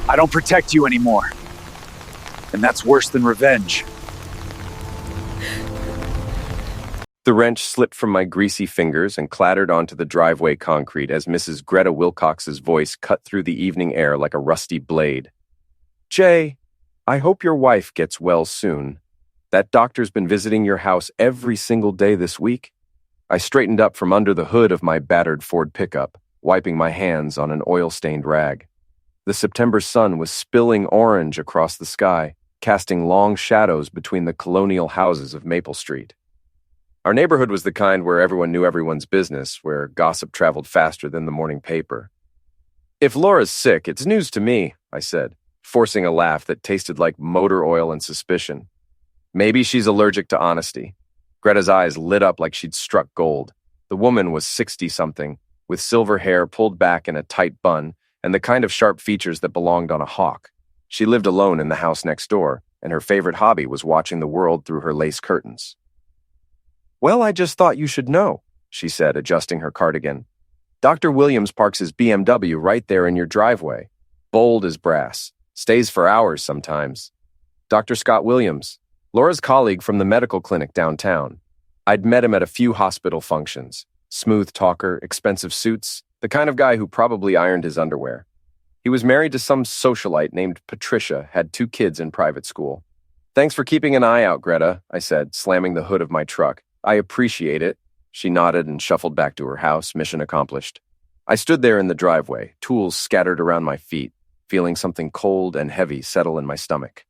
I don't protect you anymore. And that's worse than revenge. The wrench slipped from my greasy fingers and clattered onto the driveway concrete as Mrs. Greta Wilcox's voice cut through the evening air like a rusty blade. Jay, I hope your wife gets well soon. That doctor's been visiting your house every single day this week. I straightened up from under the hood of my battered Ford pickup, wiping my hands on an oil-stained rag. The September sun was spilling orange across the sky, casting long shadows between the colonial houses of Maple Street. Our neighborhood was the kind where everyone knew everyone's business, where gossip traveled faster than the morning paper. If Laura's sick, it's news to me, I said, forcing a laugh that tasted like motor oil and suspicion. Maybe she's allergic to honesty. Greta's eyes lit up like she'd struck gold. The woman was 60-something, with silver hair pulled back in a tight bun, and the kind of sharp features that belonged on a hawk. She lived alone in the house next door, and her favorite hobby was watching the world through her lace curtains. Well, I just thought you should know, she said, adjusting her cardigan. Dr. Williams parks his BMW right there in your driveway. Bold as brass. Stays for hours sometimes. Dr. Scott Williams, Laura's colleague from the medical clinic downtown. I'd met him at a few hospital functions. Smooth talker, expensive suits, the kind of guy who probably ironed his underwear. He was married to some socialite named Patricia, had 2 kids in private school. Thanks for keeping an eye out, Greta, I said, slamming the hood of my truck. I appreciate it. She nodded and shuffled back to her house, mission accomplished. I stood there in the driveway, tools scattered around my feet, feeling something cold and heavy settle in my stomach.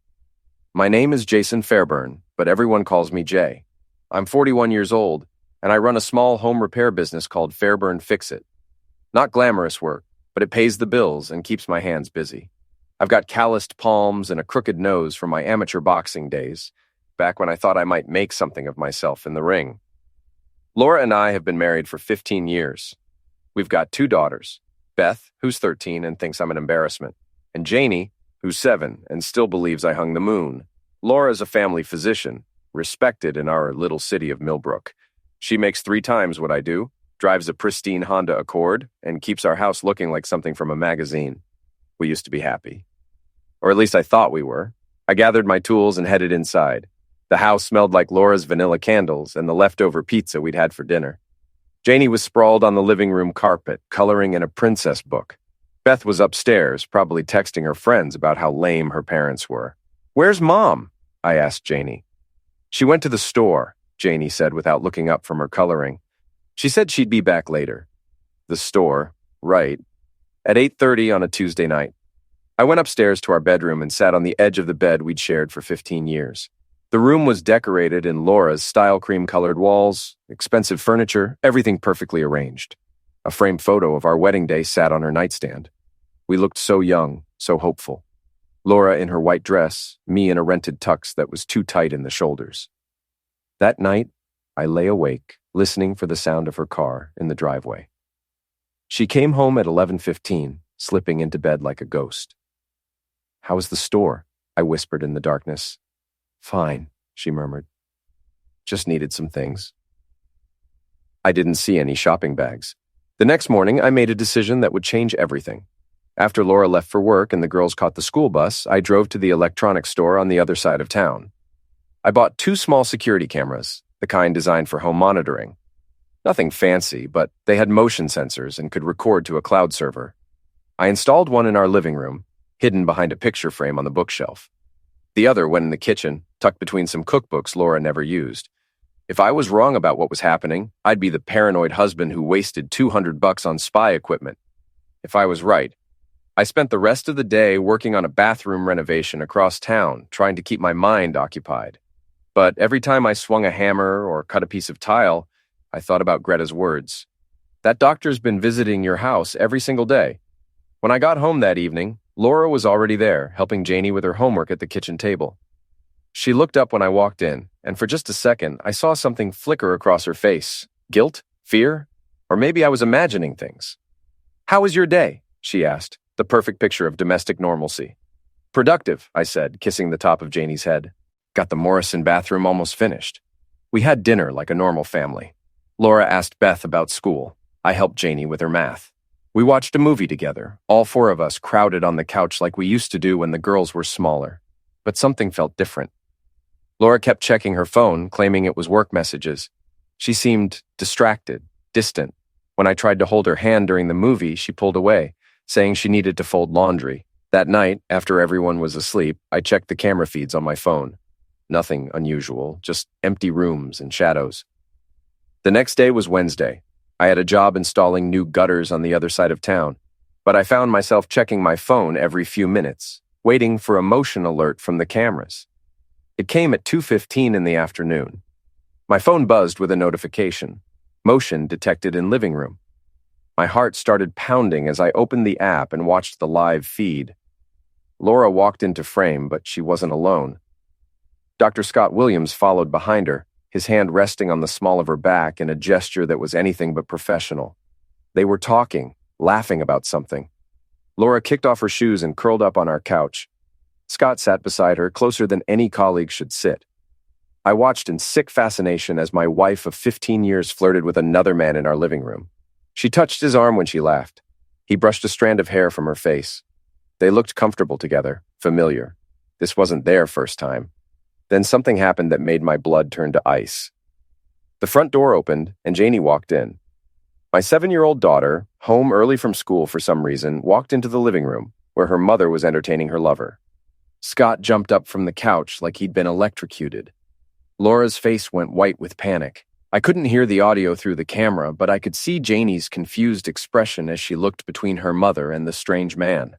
My name is Jason Fairburn, but everyone calls me Jay. I'm 41 years old, and I run a small home repair business called Fairburn Fix-It. Not glamorous work, but it pays the bills and keeps my hands busy. I've got calloused palms and a crooked nose from my amateur boxing days, back when I thought I might make something of myself in the ring. Laura and I have been married for 15 years. We've got 2 daughters, Beth, who's 13 and thinks I'm an embarrassment, and Janie, who's 7 and still believes I hung the moon. Laura's a family physician, respected in our little city of Millbrook. She makes 3 times what I do, drives a pristine Honda Accord, and keeps our house looking like something from a magazine. We used to be happy. Or at least I thought we were. I gathered my tools and headed inside. The house smelled like Laura's vanilla candles and the leftover pizza we'd had for dinner. Janie was sprawled on the living room carpet, coloring in a princess book. Beth was upstairs, probably texting her friends about how lame her parents were. Where's Mom? I asked Janie. She went to the store, Janie said without looking up from her coloring. She said she'd be back later. The store, right. At 8:30 on a Tuesday night. I went upstairs to our bedroom and sat on the edge of the bed we'd shared for 15 years. The room was decorated in Laura's style cream-colored walls, expensive furniture, everything perfectly arranged. A framed photo of our wedding day sat on her nightstand. We looked so young, so hopeful. Laura in her white dress, me in a rented tux that was too tight in the shoulders. That night, I lay awake, listening for the sound of her car in the driveway. She came home at 11:15, slipping into bed like a ghost. "How's the store?" I whispered in the darkness. "Fine," she murmured. "Just needed some things." I didn't see any shopping bags. The next morning, I made a decision that would change everything. After Laura left for work and the girls caught the school bus, I drove to the electronics store on the other side of town. I bought 2 small security cameras, the kind designed for home monitoring. Nothing fancy, but they had motion sensors and could record to a cloud server. I installed one in our living room, hidden behind a picture frame on the bookshelf. The other went in the kitchen, tucked between some cookbooks Laura never used. If I was wrong about what was happening, I'd be the paranoid husband who wasted $200 on spy equipment. If I was right, I spent the rest of the day working on a bathroom renovation across town, trying to keep my mind occupied. But every time I swung a hammer or cut a piece of tile, I thought about Greta's words. That doctor's been visiting your house every single day. When I got home that evening, Laura was already there, helping Janie with her homework at the kitchen table. She looked up when I walked in, and for just a second, I saw something flicker across her face. Guilt? Fear? Or maybe I was imagining things. "How was your day?" she asked, the perfect picture of domestic normalcy. "Productive," I said, kissing the top of Janie's head. "Got the Morrison bathroom almost finished." We had dinner like a normal family. Laura asked Beth about school. I helped Janie with her math. We watched a movie together, all four of us crowded on the couch like we used to do when the girls were smaller. But something felt different. Laura kept checking her phone, claiming it was work messages. She seemed distracted, distant. When I tried to hold her hand during the movie, she pulled away, saying she needed to fold laundry. That night, after everyone was asleep, I checked the camera feeds on my phone. Nothing unusual, just empty rooms and shadows. The next day was Wednesday. I had a job installing new gutters on the other side of town, but I found myself checking my phone every few minutes, waiting for a motion alert from the cameras. It came at 2:15 in the afternoon. My phone buzzed with a notification. Motion detected in living room. My heart started pounding as I opened the app and watched the live feed. Laura walked into frame, but she wasn't alone. Dr. Scott Williams followed behind her, his hand resting on the small of her back in a gesture that was anything but professional. They were talking, laughing about something. Laura kicked off her shoes and curled up on our couch. Scott sat beside her, closer than any colleague should sit. I watched in sick fascination as my wife of 15 years flirted with another man in our living room. She touched his arm when she laughed. He brushed a strand of hair from her face. They looked comfortable together, familiar. This wasn't their first time. Then something happened that made my blood turn to ice. The front door opened, and Janie walked in. My 7-year-old daughter, home early from school for some reason, walked into the living room, where her mother was entertaining her lover. Scott jumped up from the couch like he'd been electrocuted. Laura's face went white with panic. I couldn't hear the audio through the camera, but I could see Janie's confused expression as she looked between her mother and the strange man.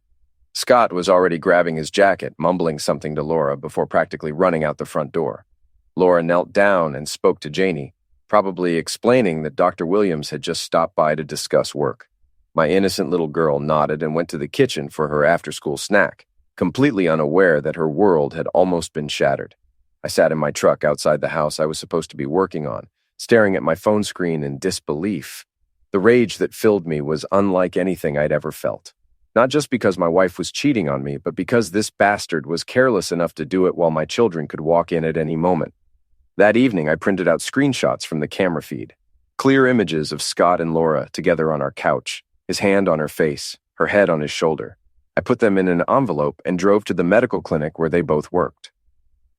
Scott was already grabbing his jacket, mumbling something to Laura before practically running out the front door. Laura knelt down and spoke to Janie, probably explaining that Dr. Williams had just stopped by to discuss work. My innocent little girl nodded and went to the kitchen for her after-school snack, completely unaware that her world had almost been shattered. I sat in my truck outside the house I was supposed to be working on, staring at my phone screen in disbelief. The rage that filled me was unlike anything I'd ever felt. Not just because my wife was cheating on me, but because this bastard was careless enough to do it while my children could walk in at any moment. That evening, I printed out screenshots from the camera feed. Clear images of Scott and Laura together on our couch, his hand on her face, her head on his shoulder. I put them in an envelope and drove to the medical clinic where they both worked.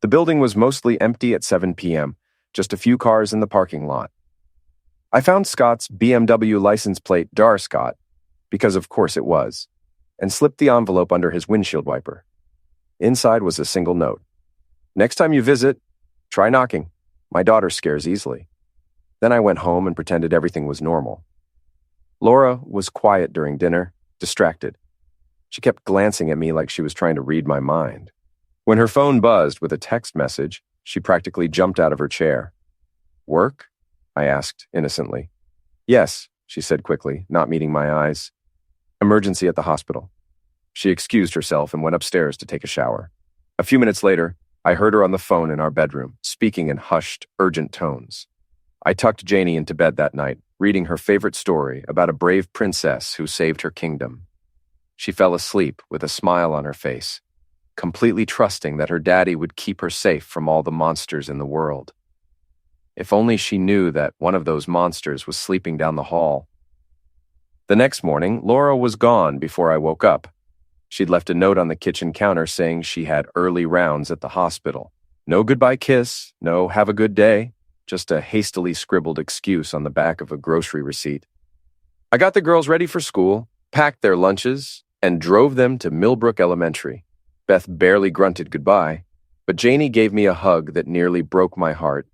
The building was mostly empty at 7 p.m., just a few cars in the parking lot. I found Scott's BMW license plate Dar Scott, because of course it was, and slipped the envelope under his windshield wiper. Inside was a single note. Next time you visit, try knocking. My daughter scares easily. Then I went home and pretended everything was normal. Laura was quiet during dinner, distracted. She kept glancing at me like she was trying to read my mind. When her phone buzzed with a text message, she practically jumped out of her chair. "Work?" I asked innocently. "Yes," she said quickly, not meeting my eyes. "Emergency at the hospital." She excused herself and went upstairs to take a shower. A few minutes later, I heard her on the phone in our bedroom, speaking in hushed, urgent tones. I tucked Janie into bed that night, reading her favorite story about a brave princess who saved her kingdom. She fell asleep with a smile on her face, completely trusting that her daddy would keep her safe from all the monsters in the world. If only she knew that one of those monsters was sleeping down the hall. The next morning, Laura was gone before I woke up. She'd left a note on the kitchen counter saying she had early rounds at the hospital. No goodbye kiss, no have a good day, just a hastily scribbled excuse on the back of a grocery receipt. I got the girls ready for school, packed their lunches, and drove them to Millbrook Elementary. Beth barely grunted goodbye, but Janie gave me a hug that nearly broke my heart.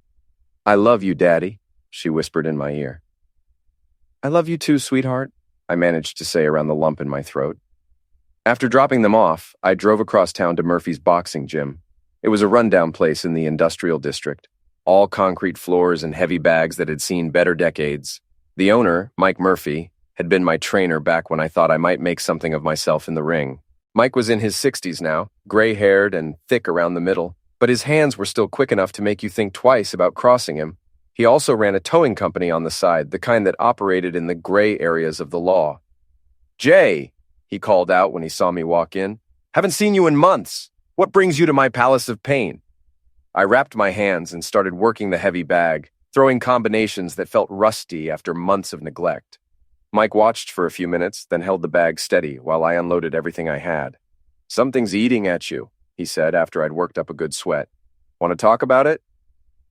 "I love you, Daddy," she whispered in my ear. "I love you too, sweetheart," I managed to say around the lump in my throat. After dropping them off, I drove across town to Murphy's boxing gym. It was a rundown place in the industrial district, all concrete floors and heavy bags that had seen better decades. The owner, Mike Murphy, had been my trainer back when I thought I might make something of myself in the ring. Mike was in his 60s now, gray-haired and thick around the middle, but his hands were still quick enough to make you think twice about crossing him. He also ran a towing company on the side, the kind that operated in the gray areas of the law. "Jay," he called out when he saw me walk in. "Haven't seen you in months. What brings you to my palace of pain?" I wrapped my hands and started working the heavy bag, throwing combinations that felt rusty after months of neglect. Mike watched for a few minutes, then held the bag steady while I unloaded everything I had. "Something's eating at you," he said after I'd worked up a good sweat. "Want to talk about it?"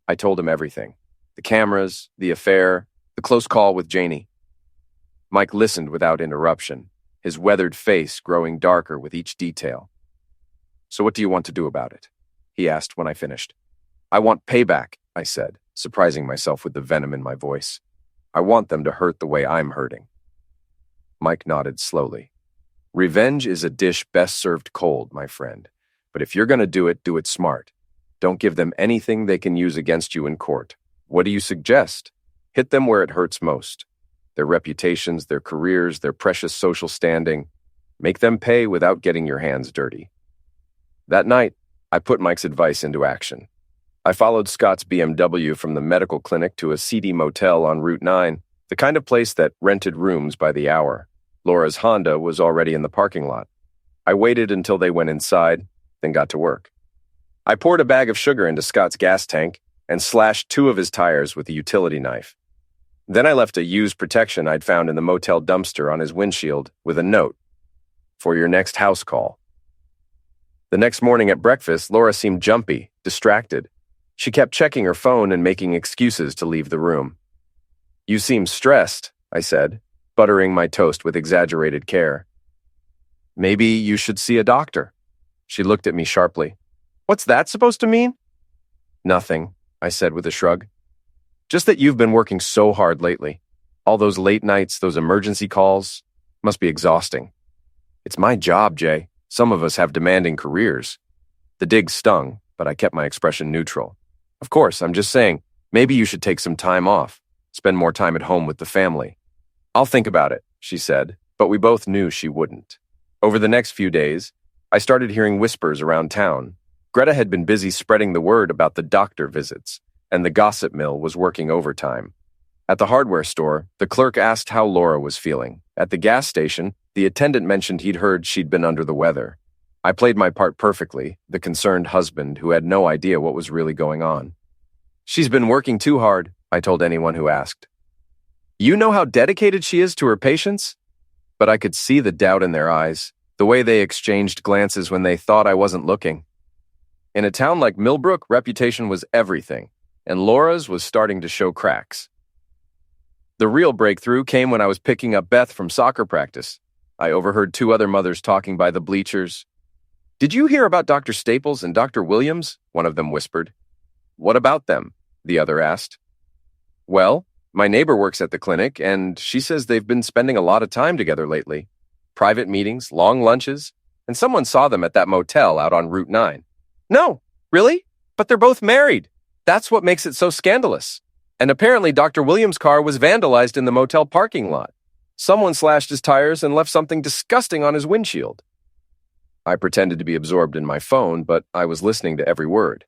I told him everything. The cameras, the affair, the close call with Janie. Mike listened without interruption, his weathered face growing darker with each detail. "So what do you want to do about it?" he asked when I finished. "I want payback," I said, surprising myself with the venom in my voice. "I want them to hurt the way I'm hurting." Mike nodded slowly. "Revenge is a dish best served cold, my friend. But if you're going to do it smart. Don't give them anything they can use against you in court. What do you suggest? Hit them where it hurts most. Their reputations, their careers, their precious social standing. Make them pay without getting your hands dirty." That night, I put Mike's advice into action. I followed Scott's BMW from the medical clinic to a seedy motel on Route 9, the kind of place that rented rooms by the hour. Laura's Honda was already in the parking lot. I waited until they went inside, then got to work. I poured a bag of sugar into Scott's gas tank and slashed 2 of his tires with a utility knife. Then I left a used protection I'd found in the motel dumpster on his windshield with a note: "For your next house call." The next morning at breakfast, Laura seemed jumpy, distracted. She kept checking her phone and making excuses to leave the room. "You seem stressed," I said, buttering my toast with exaggerated care. "Maybe you should see a doctor." She looked at me sharply. "What's that supposed to mean?" "Nothing," I said with a shrug. "Just that you've been working so hard lately. All those late nights, those emergency calls, must be exhausting." "It's my job, Jay. Some of us have demanding careers." The dig stung, but I kept my expression neutral. "Of course, I'm just saying, maybe you should take some time off, spend more time at home with the family." "I'll think about it," she said, but we both knew she wouldn't. Over the next few days, I started hearing whispers around town. Greta had been busy spreading the word about the doctor visits, and the gossip mill was working overtime. At the hardware store, the clerk asked how Laura was feeling. At the gas station, the attendant mentioned he'd heard she'd been under the weather. I played my part perfectly, the concerned husband who had no idea what was really going on. "She's been working too hard," I told anyone who asked. "You know how dedicated she is to her patients?" But I could see the doubt in their eyes, the way they exchanged glances when they thought I wasn't looking. In a town like Millbrook, reputation was everything, and Laura's was starting to show cracks. The real breakthrough came when I was picking up Beth from soccer practice. I overheard 2 other mothers talking by the bleachers. "Did you hear about Dr. Staples and Dr. Williams?" one of them whispered. "What about them?" the other asked. "Well, my neighbor works at the clinic, and she says they've been spending a lot of time together lately. Private meetings, long lunches, and someone saw them at that motel out on Route 9. "No, really? But they're both married. That's what makes it so scandalous. And apparently Dr. Williams' car was vandalized in the motel parking lot. Someone slashed his tires and left something disgusting on his windshield." I pretended to be absorbed in my phone, but I was listening to every word.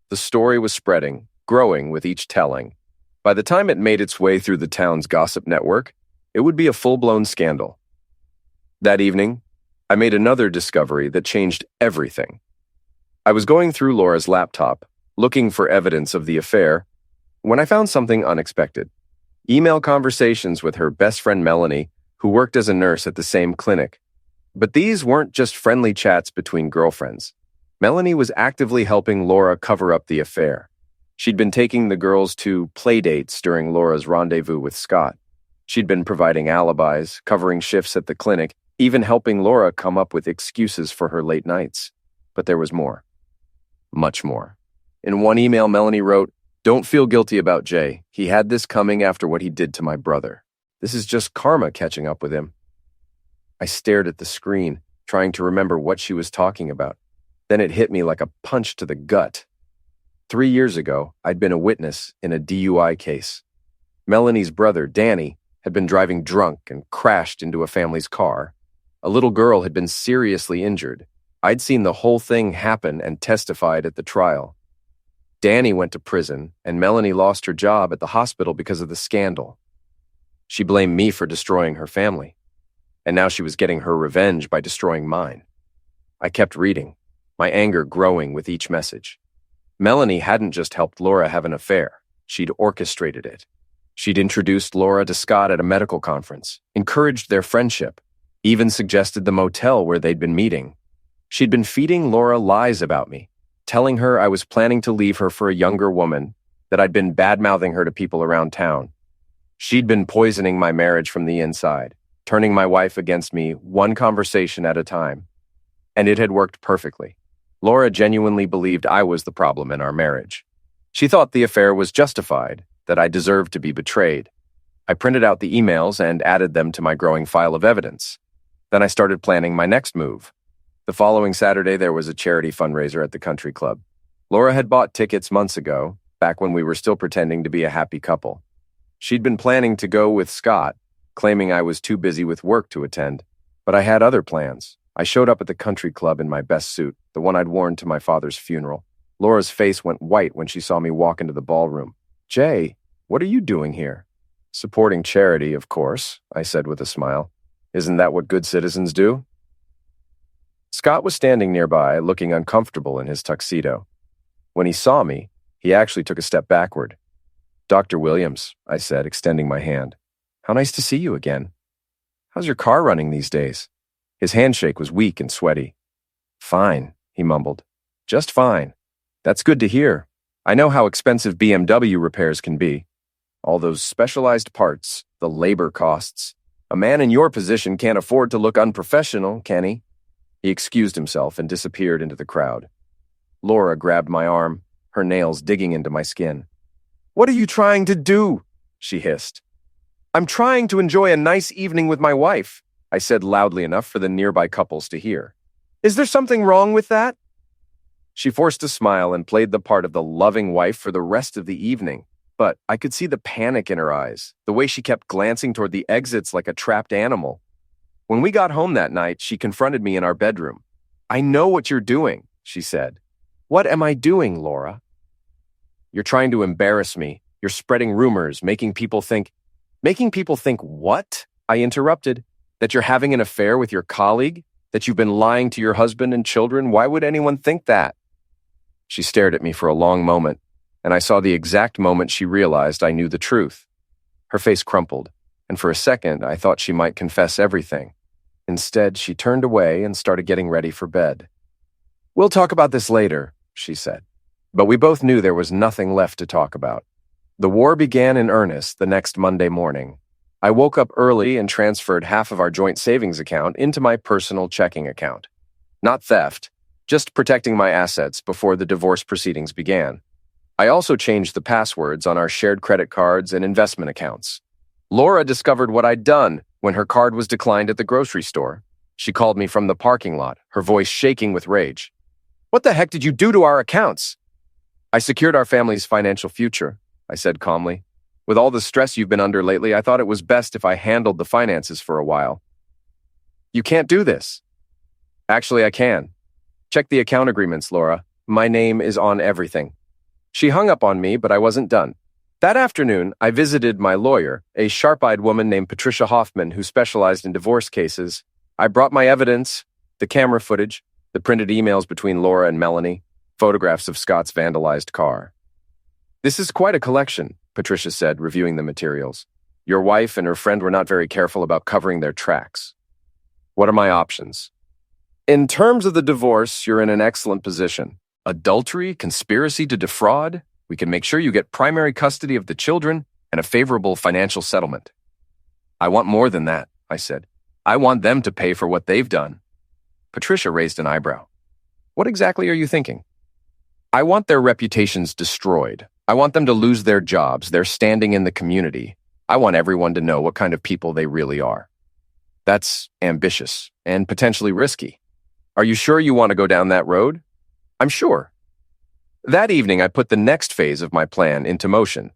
The story was spreading, growing with each telling. By the time it made its way through the town's gossip network, it would be a full-blown scandal. That evening, I made another discovery that changed everything. I was going through Laura's laptop, looking for evidence of the affair, when I found something unexpected. Email conversations with her best friend Melanie, who worked as a nurse at the same clinic. But these weren't just friendly chats between girlfriends. Melanie was actively helping Laura cover up the affair. She'd been taking the girls to play dates during Laura's rendezvous with Scott. She'd been providing alibis, covering shifts at the clinic, even helping Laura come up with excuses for her late nights. But there was more. Much more. In one email, Melanie wrote, "Don't feel guilty about Jay. He had this coming after what he did to my brother. This is just karma catching up with him." I stared at the screen, trying to remember what she was talking about. Then it hit me like a punch to the gut. 3 years ago, I'd been a witness in a DUI case. Melanie's brother, Danny, had been driving drunk and crashed into a family's car. A little girl had been seriously injured. I'd seen the whole thing happen and testified at the trial. Danny went to prison, and Melanie lost her job at the hospital because of the scandal. She blamed me for destroying her family, and now she was getting her revenge by destroying mine. I kept reading, my anger growing with each message. Melanie hadn't just helped Laura have an affair, she'd orchestrated it. She'd introduced Laura to Scott at a medical conference, encouraged their friendship, even suggested the motel where they'd been meeting. She'd been feeding Laura lies about me, telling her I was planning to leave her for a younger woman, that I'd been bad-mouthing her to people around town. She'd been poisoning my marriage from the inside, turning my wife against me one conversation at a time. And it had worked perfectly. Laura genuinely believed I was the problem in our marriage. She thought the affair was justified, that I deserved to be betrayed. I printed out the emails and added them to my growing file of evidence. Then I started planning my next move. The following Saturday, there was a charity fundraiser at the country club. Laura had bought tickets months ago, back when we were still pretending to be a happy couple. She'd been planning to go with Scott, claiming I was too busy with work to attend. But I had other plans. I showed up at the country club in my best suit, the one I'd worn to my father's funeral. Laura's face went white when she saw me walk into the ballroom. "Jay, what are you doing here?" "Supporting charity, of course," I said with a smile. "Isn't that what good citizens do?" Scott was standing nearby, looking uncomfortable in his tuxedo. When he saw me, he actually took a step backward. "Dr. Williams," I said, extending my hand. "How nice to see you again. How's your car running these days?" His handshake was weak and sweaty. "Fine," he mumbled. "Just fine. That's good to hear. I know how expensive BMW repairs can be. All those specialized parts, the labor costs. A man in your position can't afford to look unprofessional, can he?" He excused himself and disappeared into the crowd. Laura grabbed my arm, her nails digging into my skin. "What are you trying to do?" she hissed. "I'm trying to enjoy a nice evening with my wife," I said loudly enough for the nearby couples to hear. "Is there something wrong with that?" She forced a smile and played the part of the loving wife for the rest of the evening, but I could see the panic in her eyes, the way she kept glancing toward the exits like a trapped animal. When we got home that night, she confronted me in our bedroom. "I know what you're doing," she said. "What am I doing, Laura?" "You're trying to embarrass me. You're spreading rumors, making people think..." "Making people think what?" I interrupted. "That you're having an affair with your colleague? That you've been lying to your husband and children? Why would anyone think that?" She stared at me for a long moment, and I saw the exact moment she realized I knew the truth. Her face crumpled, and for a second I thought she might confess everything. Instead, she turned away and started getting ready for bed. "We'll talk about this later," she said. But we both knew there was nothing left to talk about. The war began in earnest the next Monday morning. I woke up early and transferred half of our joint savings account into my personal checking account. Not theft, just protecting my assets before the divorce proceedings began. I also changed the passwords on our shared credit cards and investment accounts. Laura discovered what I'd done when her card was declined at the grocery store. She called me from the parking lot, her voice shaking with rage. "What the heck did you do to our accounts?" "I secured our family's financial future," I said calmly. "With all the stress you've been under lately, I thought it was best if I handled the finances for a while." "You can't do this." "Actually, I can. Check the account agreements, Laura. My name is on everything." She hung up on me, but I wasn't done. That afternoon, I visited my lawyer, a sharp-eyed woman named Patricia Hoffman who specialized in divorce cases. I brought my evidence, the camera footage, the printed emails between Laura and Melanie, photographs of Scott's vandalized car. "This is quite a collection," Patricia said, reviewing the materials. "Your wife and her friend were not very careful about covering their tracks. What are my options?" "In terms of the divorce, you're in an excellent position. Adultery, conspiracy to defraud. We can make sure you get primary custody of the children and a favorable financial settlement." "I want more than that," I said. "I want them to pay for what they've done." Patricia raised an eyebrow. "What exactly are you thinking?" "I want their reputations destroyed. I want them to lose their jobs, their standing in the community. I want everyone to know what kind of people they really are." "That's ambitious and potentially risky. Are you sure you want to go down that road?" "I'm sure." That evening, I put the next phase of my plan into motion.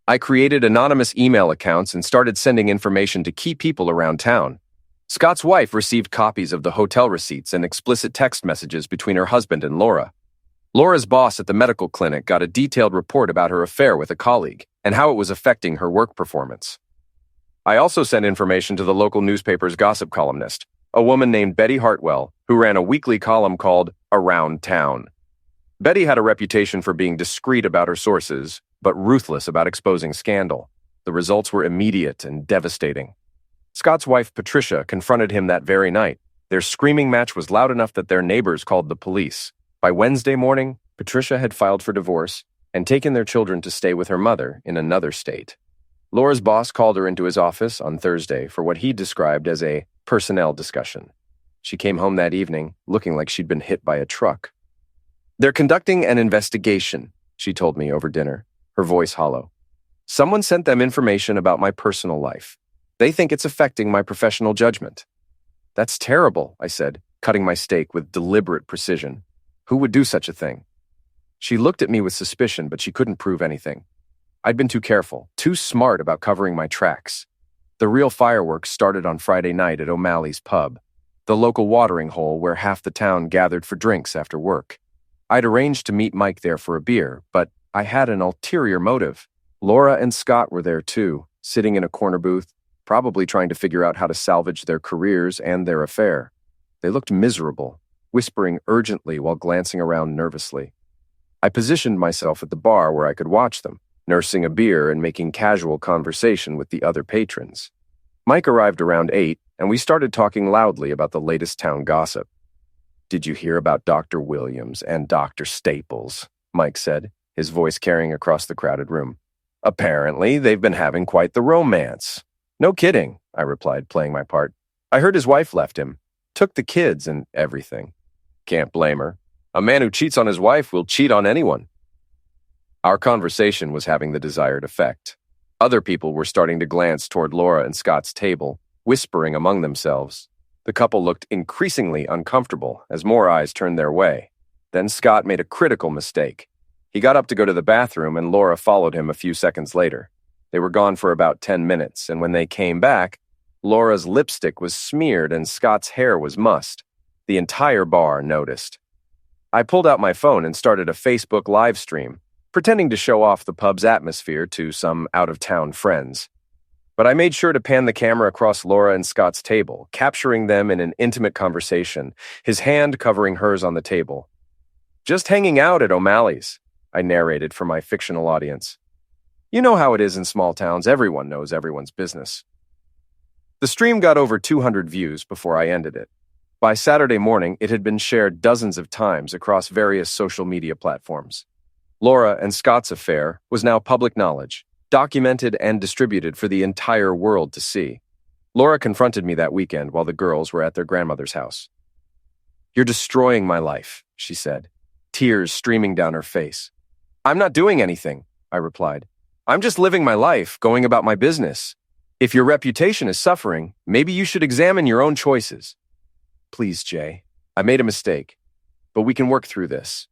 I created anonymous email accounts and started sending information to key people around town. Scott's wife received copies of the hotel receipts and explicit text messages between her husband and Laura. Laura's boss at the medical clinic got a detailed report about her affair with a colleague and how it was affecting her work performance. I also sent information to the local newspaper's gossip columnist, a woman named Betty Hartwell, who ran a weekly column called Around Town. Betty had a reputation for being discreet about her sources, but ruthless about exposing scandal. The results were immediate and devastating. Scott's wife, Patricia, confronted him that very night. Their screaming match was loud enough that their neighbors called the police. By Wednesday morning, Patricia had filed for divorce and taken their children to stay with her mother in another state. Laura's boss called her into his office on Thursday for what he described as a personnel discussion. She came home that evening looking like she'd been hit by a truck. "They're conducting an investigation," she told me over dinner, her voice hollow. "Someone sent them information about my personal life. They think it's affecting my professional judgment." "That's terrible," I said, cutting my steak with deliberate precision. "Who would do such a thing?" She looked at me with suspicion, but she couldn't prove anything. I'd been too careful, too smart about covering my tracks. The real fireworks started on Friday night at O'Malley's pub, the local watering hole where half the town gathered for drinks after work. I'd arranged to meet Mike there for a beer, but I had an ulterior motive. Laura and Scott were there too, sitting in a corner booth, probably trying to figure out how to salvage their careers and their affair. They looked miserable, whispering urgently while glancing around nervously. I positioned myself at the bar where I could watch them, nursing a beer and making casual conversation with the other patrons. Mike arrived around 8, and we started talking loudly about the latest town gossip. "Did you hear about Dr. Williams and Dr. Staples?" Mike said, his voice carrying across the crowded room. "Apparently, they've been having quite the romance." "No kidding," I replied, playing my part. "I heard his wife left him, took the kids and everything." "Can't blame her. A man who cheats on his wife will cheat on anyone." Our conversation was having the desired effect. Other people were starting to glance toward Laura and Scott's table, whispering among themselves. The couple looked increasingly uncomfortable as more eyes turned their way. Then Scott made a critical mistake. He got up to go to the bathroom, and Laura followed him a few seconds later. They were gone for about 10 minutes, and when they came back, Laura's lipstick was smeared and Scott's hair was mussed. The entire bar noticed. I pulled out my phone and started a Facebook live stream, pretending to show off the pub's atmosphere to some out-of-town friends. But I made sure to pan the camera across Laura and Scott's table, capturing them in an intimate conversation, his hand covering hers on the table. "Just hanging out at O'Malley's," I narrated for my fictional audience. You know how it is in small towns, everyone knows everyone's business. The stream got over 200 views before I ended it. By Saturday morning, it had been shared dozens of times across various social media platforms. Laura and Scott's affair was now public knowledge, documented and distributed for the entire world to see. Laura confronted me that weekend while the girls were at their grandmother's house. "You're destroying my life," she said, tears streaming down her face. "I'm not doing anything," I replied. "I'm just living my life, going about my business. If your reputation is suffering, maybe you should examine your own choices." "Please, Jay, I made a mistake, but we can work through this.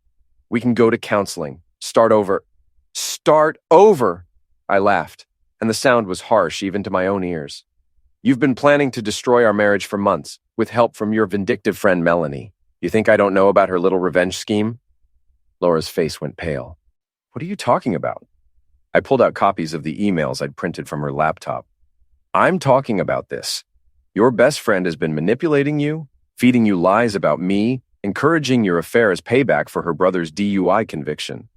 We can go to counseling, start over." "Start over!" I laughed, and the sound was harsh even to my own ears. "You've been planning to destroy our marriage for months, with help from your vindictive friend Melanie. You think I don't know about her little revenge scheme?" Laura's face went pale. "What are you talking about?" I pulled out copies of the emails I'd printed from her laptop. "I'm talking about this. Your best friend has been manipulating you, feeding you lies about me, encouraging your affair as payback for her brother's DUI conviction.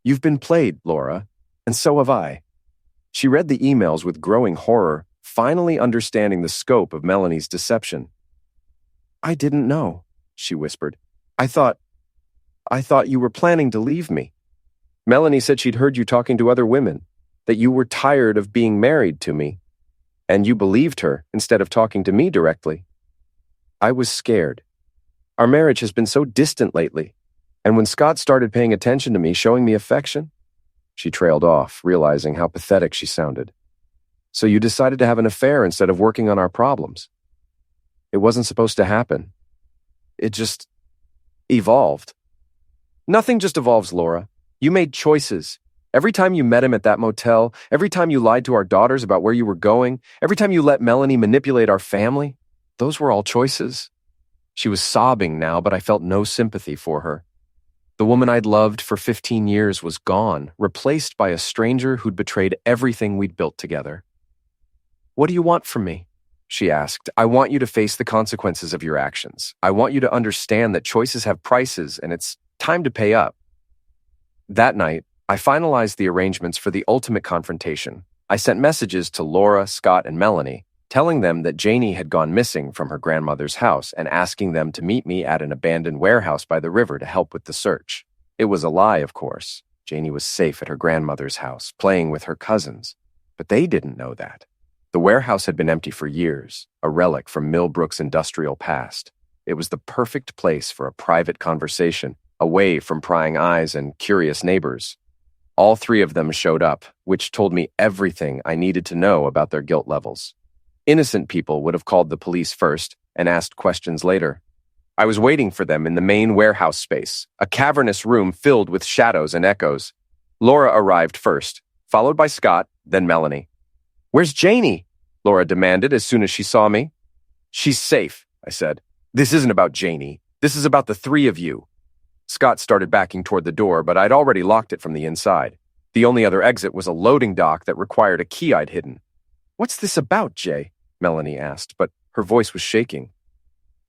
You've been played, Laura, and so have I." She read the emails with growing horror, finally understanding the scope of Melanie's deception. "I didn't know," she whispered. I thought you were planning to leave me. Melanie said she'd heard you talking to other women, that you were tired of being married to me, and you believed her instead of talking to me directly. I was scared. Our marriage has been so distant lately, and when Scott started paying attention to me, showing me affection..." She trailed off, realizing how pathetic she sounded. "So you decided to have an affair instead of working on our problems. It wasn't supposed to happen. It just evolved." "Nothing just evolves, Laura. You made choices. Every time you met him at that motel, every time you lied to our daughters about where you were going, every time you let Melanie manipulate our family, those were all choices." She was sobbing now, but I felt no sympathy for her. The woman I'd loved for 15 years was gone, replaced by a stranger who'd betrayed everything we'd built together. "What do you want from me?" she asked. "I want you to face the consequences of your actions. I want you to understand that choices have prices, and it's time to pay up." That night, I finalized the arrangements for the ultimate confrontation. I sent messages to Laura, Scott, and Melanie, telling them that Janie had gone missing from her grandmother's house and asking them to meet me at an abandoned warehouse by the river to help with the search. It was a lie, of course. Janie was safe at her grandmother's house, playing with her cousins. But they didn't know that. The warehouse had been empty for years, a relic from Millbrook's industrial past. It was the perfect place for a private conversation, away from prying eyes and curious neighbors. All three of them showed up, which told me everything I needed to know about their guilt levels. Innocent people would have called the police first and asked questions later. I was waiting for them in the main warehouse space, a cavernous room filled with shadows and echoes. Laura arrived first, followed by Scott, then Melanie. "Where's Janie?" Laura demanded as soon as she saw me. "She's safe," I said. "This isn't about Janie. This is about the three of you." Scott started backing toward the door, but I'd already locked it from the inside. The only other exit was a loading dock that required a key I'd hidden. "What's this about, Jay?" Melanie asked, but her voice was shaking.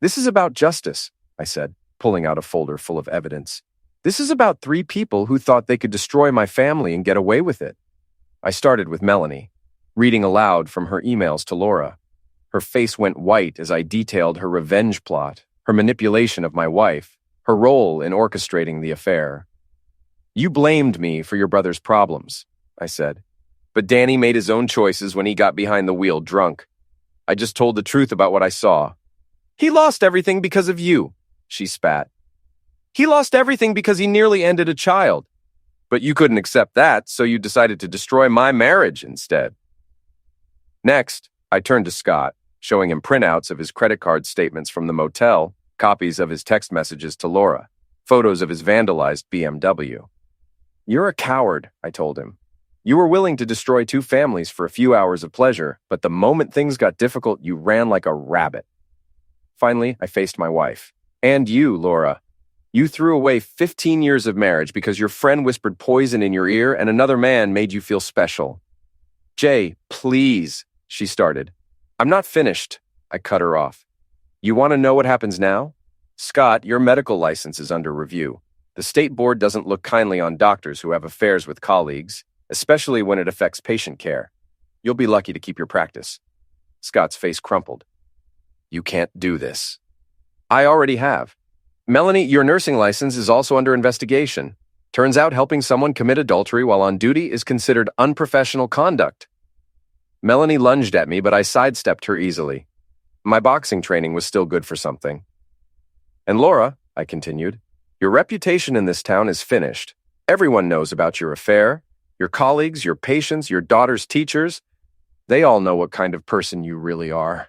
"This is about justice," I said, pulling out a folder full of evidence. "This is about three people who thought they could destroy my family and get away with it." I started with Melanie, reading aloud from her emails to Laura. Her face went white as I detailed her revenge plot, her manipulation of my wife, her role in orchestrating the affair. "You blamed me for your brother's problems," I said. "But Danny made his own choices when he got behind the wheel drunk. I just told the truth about what I saw." "He lost everything because of you," she spat. "He lost everything because he nearly ended a child. But you couldn't accept that, so you decided to destroy my marriage instead." Next, I turned to Scott, showing him printouts of his credit card statements from the motel, copies of his text messages to Laura, photos of his vandalized BMW. "You're a coward," I told him. "You were willing to destroy two families for a few hours of pleasure, but the moment things got difficult, you ran like a rabbit." Finally, I faced my wife. "And you, Laura. You threw away 15 years of marriage because your friend whispered poison in your ear and another man made you feel special." "Jay, please," she started. "I'm not finished," I cut her off. "You want to know what happens now? Scott, your medical license is under review. The state board doesn't look kindly on doctors who have affairs with colleagues, especially when it affects patient care. You'll be lucky to keep your practice." Scott's face crumpled. "You can't do this." "I already have. Melanie, your nursing license is also under investigation. Turns out helping someone commit adultery while on duty is considered unprofessional conduct." Melanie lunged at me, but I sidestepped her easily. My boxing training was still good for something. "And Laura," I continued, "your reputation in this town is finished. Everyone knows about your affair. Your colleagues, your patients, your daughter's teachers. They all know what kind of person you really are."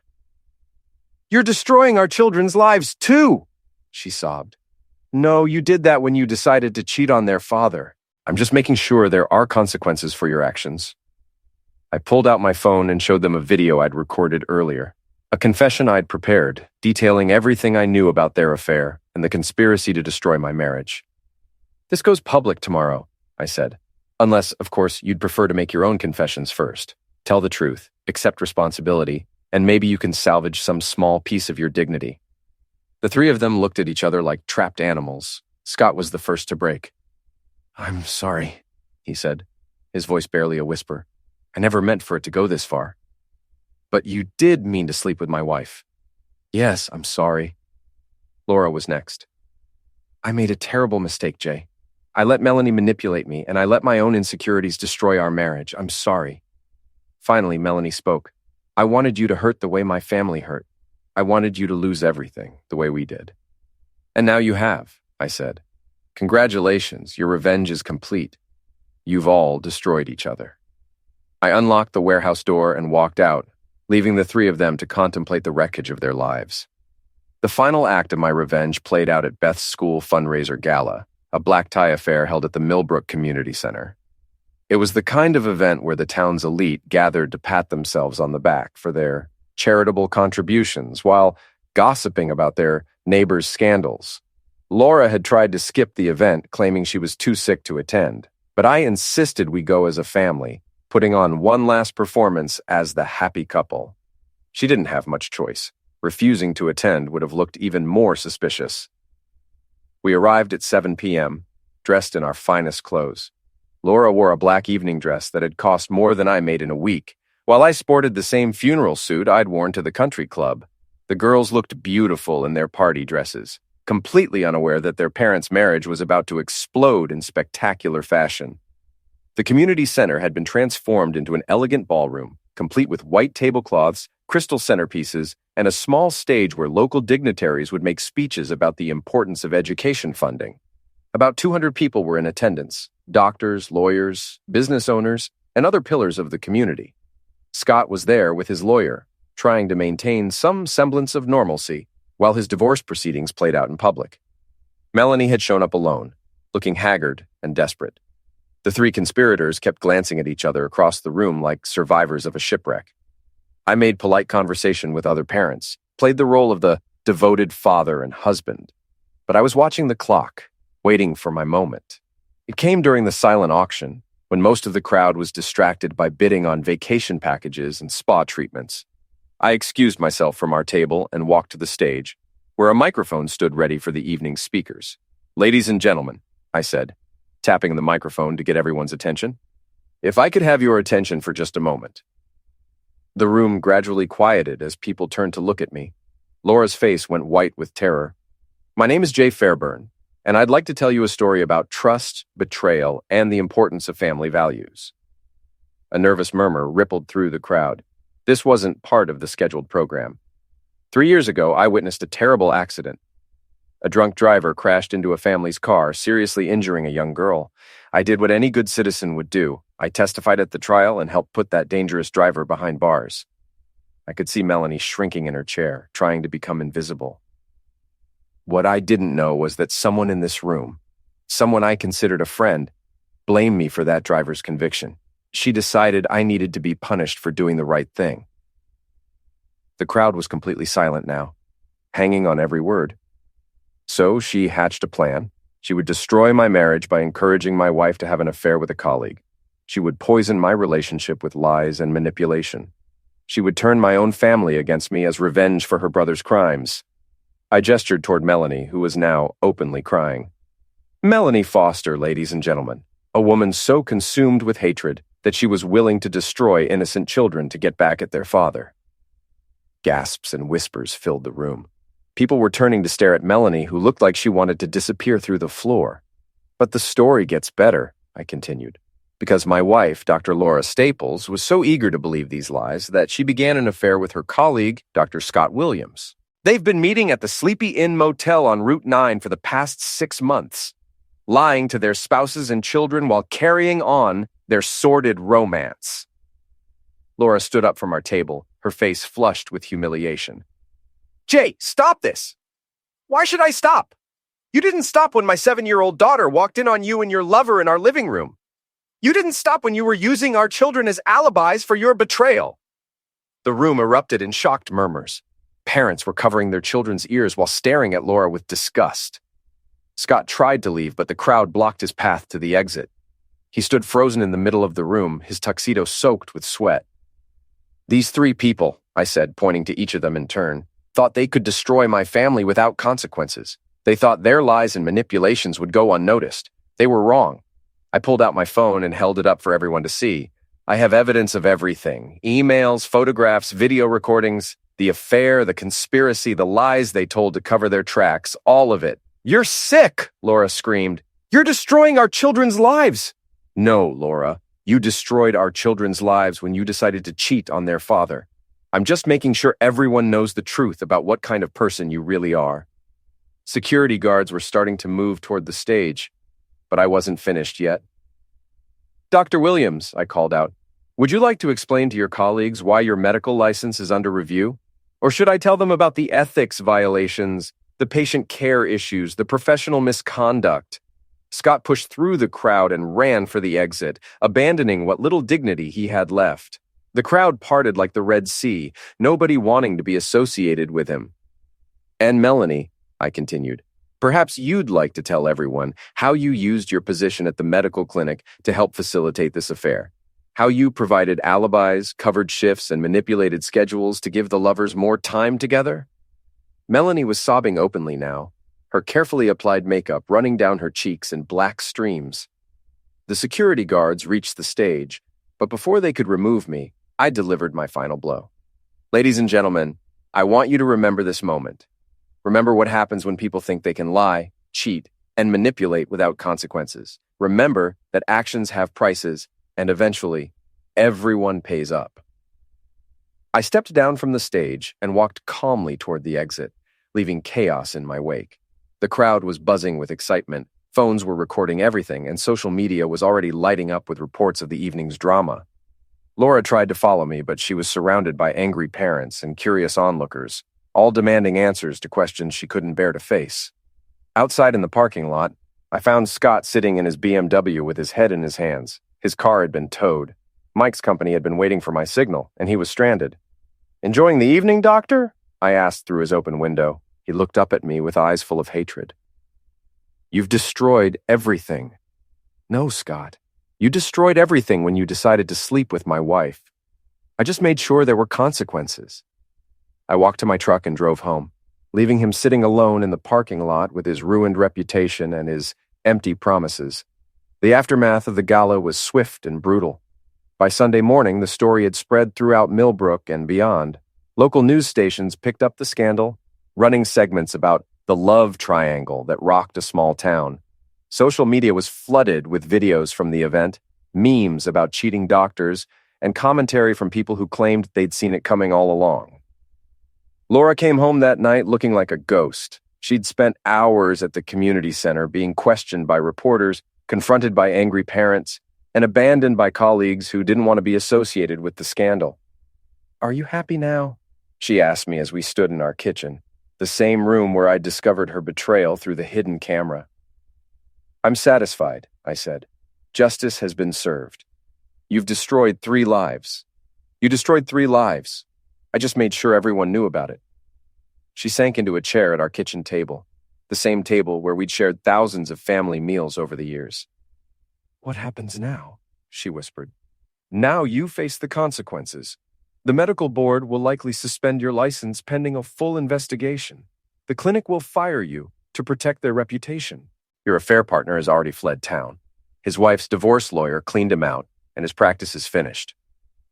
"You're destroying our children's lives too," she sobbed. "No, you did that when you decided to cheat on their father. I'm just making sure there are consequences for your actions." I pulled out my phone and showed them a video I'd recorded earlier, a confession I'd prepared, detailing everything I knew about their affair and the conspiracy to destroy my marriage. "This goes public tomorrow," I said. "Unless, of course, you'd prefer to make your own confessions first. Tell the truth, accept responsibility, and maybe you can salvage some small piece of your dignity." The three of them looked at each other like trapped animals. Scott was the first to break. "I'm sorry," he said, his voice barely a whisper. "I never meant for it to go this far." "But you did mean to sleep with my wife." "Yes, I'm sorry." Laura was next. "I made a terrible mistake, Jay. I let Melanie manipulate me, and I let my own insecurities destroy our marriage. I'm sorry." Finally, Melanie spoke. "I wanted you to hurt the way my family hurt. I wanted you to lose everything, the way we did." "And now you have," I said. "Congratulations, your revenge is complete. You've all destroyed each other." I unlocked the warehouse door and walked out, leaving the three of them to contemplate the wreckage of their lives. The final act of my revenge played out at Beth's school fundraiser gala, a black tie affair held at the Millbrook Community Center. It was the kind of event where the town's elite gathered to pat themselves on the back for their charitable contributions while gossiping about their neighbors' scandals. Laura had tried to skip the event, claiming she was too sick to attend, but I insisted we go as a family, putting on one last performance as the happy couple. She didn't have much choice. Refusing to attend would have looked even more suspicious. We arrived at 7 p.m., dressed in our finest clothes. Laura wore a black evening dress that had cost more than I made in a week, while I sported the same funeral suit I'd worn to the country club. The girls looked beautiful in their party dresses, completely unaware that their parents' marriage was about to explode in spectacular fashion. The community center had been transformed into an elegant ballroom, complete with white tablecloths, crystal centerpieces, and a small stage where local dignitaries would make speeches about the importance of education funding. About 200 people were in attendance: doctors, lawyers, business owners, and other pillars of the community. Scott was there with his lawyer, trying to maintain some semblance of normalcy while his divorce proceedings played out in public. Melanie had shown up alone, looking haggard and desperate. The three conspirators kept glancing at each other across the room like survivors of a shipwreck. I made polite conversation with other parents, played the role of the devoted father and husband. But I was watching the clock, waiting for my moment. It came during the silent auction, when most of the crowd was distracted by bidding on vacation packages and spa treatments. I excused myself from our table and walked to the stage, where a microphone stood ready for the evening's speakers. "Ladies and gentlemen," I said, tapping the microphone to get everyone's attention, "if I could have your attention for just a moment." The room gradually quieted as people turned to look at me. Laura's face went white with terror. "My name is Jay Fairburn, and I'd like to tell you a story about trust, betrayal, and the importance of family values." A nervous murmur rippled through the crowd. This wasn't part of the scheduled program. 3 years ago, I witnessed a terrible accident. A drunk driver crashed into a family's car, seriously injuring a young girl. I did what any good citizen would do. I testified at the trial and helped put that dangerous driver behind bars. I could see Melanie shrinking in her chair, trying to become invisible. What I didn't know was that someone in this room, someone I considered a friend, blamed me for that driver's conviction. She decided I needed to be punished for doing the right thing. The crowd was completely silent now, hanging on every word. So she hatched a plan. She would destroy my marriage by encouraging my wife to have an affair with a colleague. She would poison my relationship with lies and manipulation. She would turn my own family against me as revenge for her brother's crimes. I gestured toward Melanie, who was now openly crying. Melanie Foster, ladies and gentlemen, a woman so consumed with hatred that she was willing to destroy innocent children to get back at their father. Gasps and whispers filled the room. People were turning to stare at Melanie, who looked like she wanted to disappear through the floor. But the story gets better, I continued, because my wife, Dr. Laura Staples, was so eager to believe these lies that she began an affair with her colleague, Dr. Scott Williams. They've been meeting at the Sleepy Inn Motel on Route 9 for the past 6 months, lying to their spouses and children while carrying on their sordid romance. Laura stood up from our table, her face flushed with humiliation. "Jay, stop this! Why should I stop? You didn't stop when my 7-year-old daughter walked in on you and your lover in our living room. You didn't stop when you were using our children as alibis for your betrayal." The room erupted in shocked murmurs. Parents were covering their children's ears while staring at Laura with disgust. Scott tried to leave, but the crowd blocked his path to the exit. He stood frozen in the middle of the room, his tuxedo soaked with sweat. "These 3 people," I said, pointing to each of them in turn, "thought they could destroy my family without consequences. They thought their lies and manipulations would go unnoticed. They were wrong." I pulled out my phone and held it up for everyone to see. "I have evidence of everything: emails, photographs, video recordings, the affair, the conspiracy, the lies they told to cover their tracks, all of it." "You're sick!" Laura screamed. "You're destroying our children's lives!" "No, Laura. You destroyed our children's lives when you decided to cheat on their father. I'm just making sure everyone knows the truth about what kind of person you really are." Security guards were starting to move toward the stage, but I wasn't finished yet. "Dr. Williams," I called out, "would you like to explain to your colleagues why your medical license is under review? Or should I tell them about the ethics violations, the patient care issues, the professional misconduct?" Scott pushed through the crowd and ran for the exit, abandoning what little dignity he had left. The crowd parted like the Red Sea, nobody wanting to be associated with him. "And Melanie," I continued, "perhaps you'd like to tell everyone how you used your position at the medical clinic to help facilitate this affair. How you provided alibis, covered shifts, and manipulated schedules to give the lovers more time together?" Melanie was sobbing openly now, her carefully applied makeup running down her cheeks in black streams. The security guards reached the stage, but before they could remove me, I delivered my final blow. Ladies and gentlemen, I want you to remember this moment. Remember what happens when people think they can lie, cheat, and manipulate without consequences. Remember that actions have prices, and eventually, everyone pays up. I stepped down from the stage and walked calmly toward the exit, leaving chaos in my wake. The crowd was buzzing with excitement, phones were recording everything, and social media was already lighting up with reports of the evening's drama. Laura tried to follow me, but she was surrounded by angry parents and curious onlookers, all demanding answers to questions she couldn't bear to face. Outside in the parking lot, I found Scott sitting in his BMW with his head in his hands. His car had been towed. Mike's company had been waiting for my signal, and he was stranded. "Enjoying the evening, Doctor?" I asked through his open window. He looked up at me with eyes full of hatred. "You've destroyed everything." "No, Scott. You destroyed everything when you decided to sleep with my wife. I just made sure there were consequences." I walked to my truck and drove home, leaving him sitting alone in the parking lot with his ruined reputation and his empty promises. The aftermath of the gala was swift and brutal. By Sunday morning, the story had spread throughout Millbrook and beyond. Local news stations picked up the scandal, running segments about the love triangle that rocked a small town. Social media was flooded with videos from the event, memes about cheating doctors, and commentary from people who claimed they'd seen it coming all along. Laura came home that night looking like a ghost. She'd spent hours at the community center being questioned by reporters, confronted by angry parents, and abandoned by colleagues who didn't want to be associated with the scandal. "Are you happy now?" she asked me as we stood in our kitchen, the same room where I'd discovered her betrayal through the hidden camera. "I'm satisfied," I said. "Justice has been served. You've destroyed 3 lives. You destroyed 3 lives. I just made sure everyone knew about it." She sank into a chair at our kitchen table, the same table where we'd shared thousands of family meals over the years. "What happens now?" she whispered. "Now you face the consequences. The medical board will likely suspend your license pending a full investigation. The clinic will fire you to protect their reputation. Your affair partner has already fled town. His wife's divorce lawyer cleaned him out, and his practice is finished.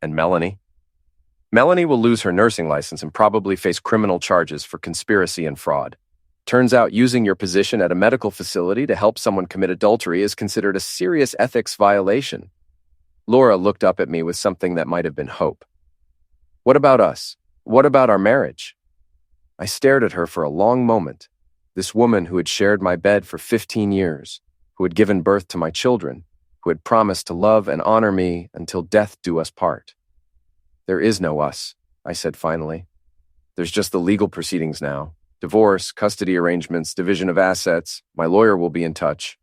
And Melanie? Melanie will lose her nursing license and probably face criminal charges for conspiracy and fraud. Turns out using your position at a medical facility to help someone commit adultery is considered a serious ethics violation." Laura looked up at me with something that might have been hope. "What about us? What about our marriage?" I stared at her for a long moment. This woman who had shared my bed for 15 years, who had given birth to my children, who had promised to love and honor me until death do us part. "There is no us," I said finally. "There's just the legal proceedings now. Divorce, custody arrangements, division of assets. My lawyer will be in touch."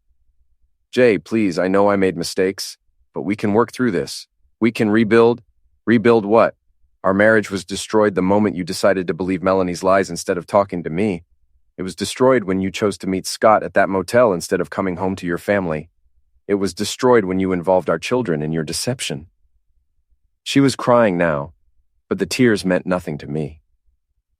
"Jay, please, I know I made mistakes, but we can work through this. We can rebuild." "Rebuild what? Our marriage was destroyed the moment you decided to believe Melanie's lies instead of talking to me. It was destroyed when you chose to meet Scott at that motel instead of coming home to your family. It was destroyed when you involved our children in your deception." She was crying now, but the tears meant nothing to me.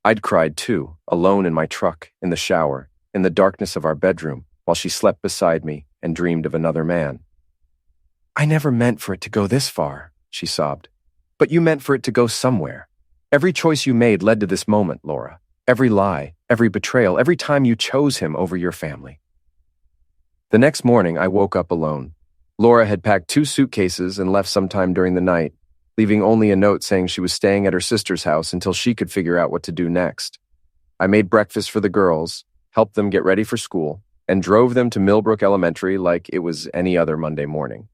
I'd cried too, alone in my truck, in the shower, in the darkness of our bedroom, while she slept beside me and dreamed of another man. "I never meant for it to go this far," she sobbed. "But you meant for it to go somewhere. Every choice you made led to this moment, Laura. Every lie, every betrayal, every time you chose him over your family." The next morning, I woke up alone. Laura had packed 2 suitcases and left sometime during the night, leaving only a note saying she was staying at her sister's house until she could figure out what to do next. I made breakfast for the girls, helped them get ready for school, and drove them to Millbrook Elementary like it was any other Monday morning.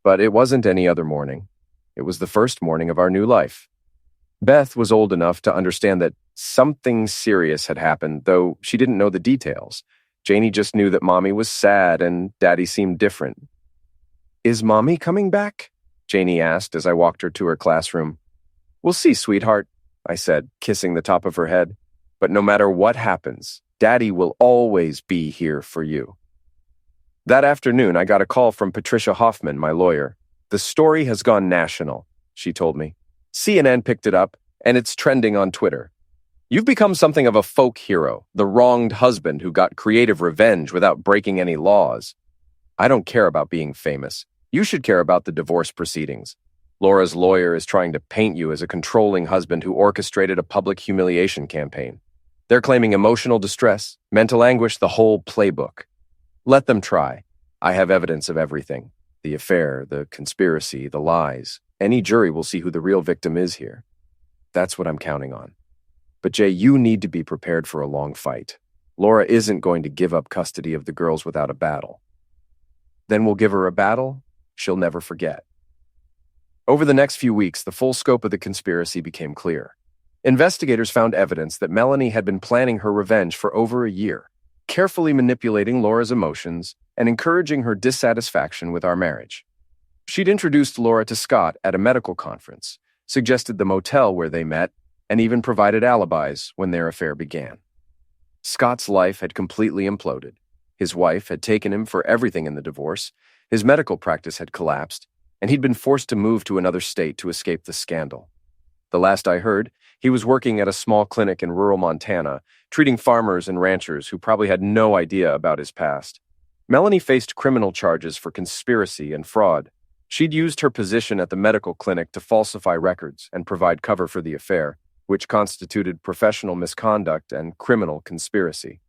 But it wasn't any other morning. It was the first morning of our new life. Beth was old enough to understand that something serious had happened, though she didn't know the details. Janie just knew that Mommy was sad and Daddy seemed different. "Is Mommy coming back?" Janie asked as I walked her to her classroom. "We'll see, sweetheart," I said, kissing the top of her head. "But no matter what happens, Daddy will always be here for you." That afternoon, I got a call from Patricia Hoffman, my lawyer. "The story has gone national," she told me. "CNN picked it up, and it's trending on Twitter. You've become something of a folk hero, the wronged husband who got creative revenge without breaking any laws. I don't care about being famous. You should care about the divorce proceedings. Laura's lawyer is trying to paint you as a controlling husband who orchestrated a public humiliation campaign. They're claiming emotional distress, mental anguish, the whole playbook. Let them try. I have evidence of everything. The affair, the conspiracy, the lies. Any jury will see who the real victim is here. That's what I'm counting on. But Jay, you need to be prepared for a long fight. Laura isn't going to give up custody of the girls without a battle. Then we'll give her a battle she'll never forget. Over the next few weeks, the full scope of the conspiracy became clear. Investigators found evidence that Melanie had been planning her revenge for over a year, carefully manipulating Laura's emotions and encouraging her dissatisfaction with our marriage. She'd introduced Laura to Scott at a medical conference, suggested the motel where they met, and even provided alibis when their affair began. Scott's life had completely imploded. His wife had taken him for everything in the divorce, his medical practice had collapsed, and he'd been forced to move to another state to escape the scandal. The last I heard, he was working at a small clinic in rural Montana, treating farmers and ranchers who probably had no idea about his past. Melanie faced criminal charges for conspiracy and fraud. She'd used her position at the medical clinic to falsify records and provide cover for the affair, which constituted professional misconduct and criminal conspiracy.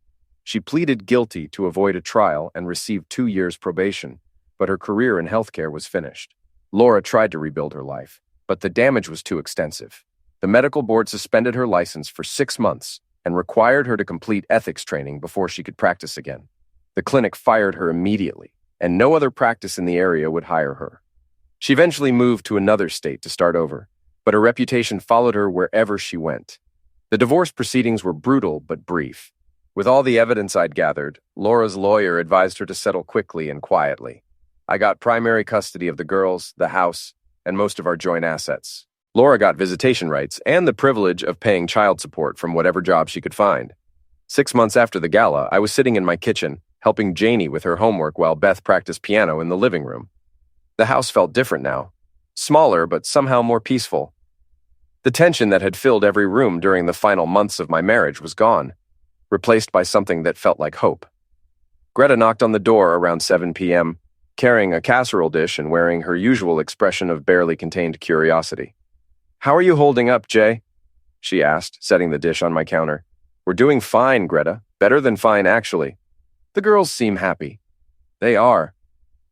She pleaded guilty to avoid a trial and received 2 years probation, but her career in healthcare was finished. Laura tried to rebuild her life, but the damage was too extensive. The medical board suspended her license for 6 months and required her to complete ethics training before she could practice again. The clinic fired her immediately, and no other practice in the area would hire her. She eventually moved to another state to start over, but her reputation followed her wherever she went. The divorce proceedings were brutal but brief. With all the evidence I'd gathered, Laura's lawyer advised her to settle quickly and quietly. I got primary custody of the girls, the house, and most of our joint assets. Laura got visitation rights and the privilege of paying child support from whatever job she could find. 6 months after the gala, I was sitting in my kitchen, helping Janie with her homework while Beth practiced piano in the living room. The house felt different now. Smaller, but somehow more peaceful. The tension that had filled every room during the final months of my marriage was gone, replaced by something that felt like hope. Greta knocked on the door around 7 p.m., carrying a casserole dish and wearing her usual expression of barely contained curiosity. "How are you holding up, Jay?" she asked, setting the dish on my counter. "We're doing fine, Greta. Better than fine, actually." The girls seem happy. They are.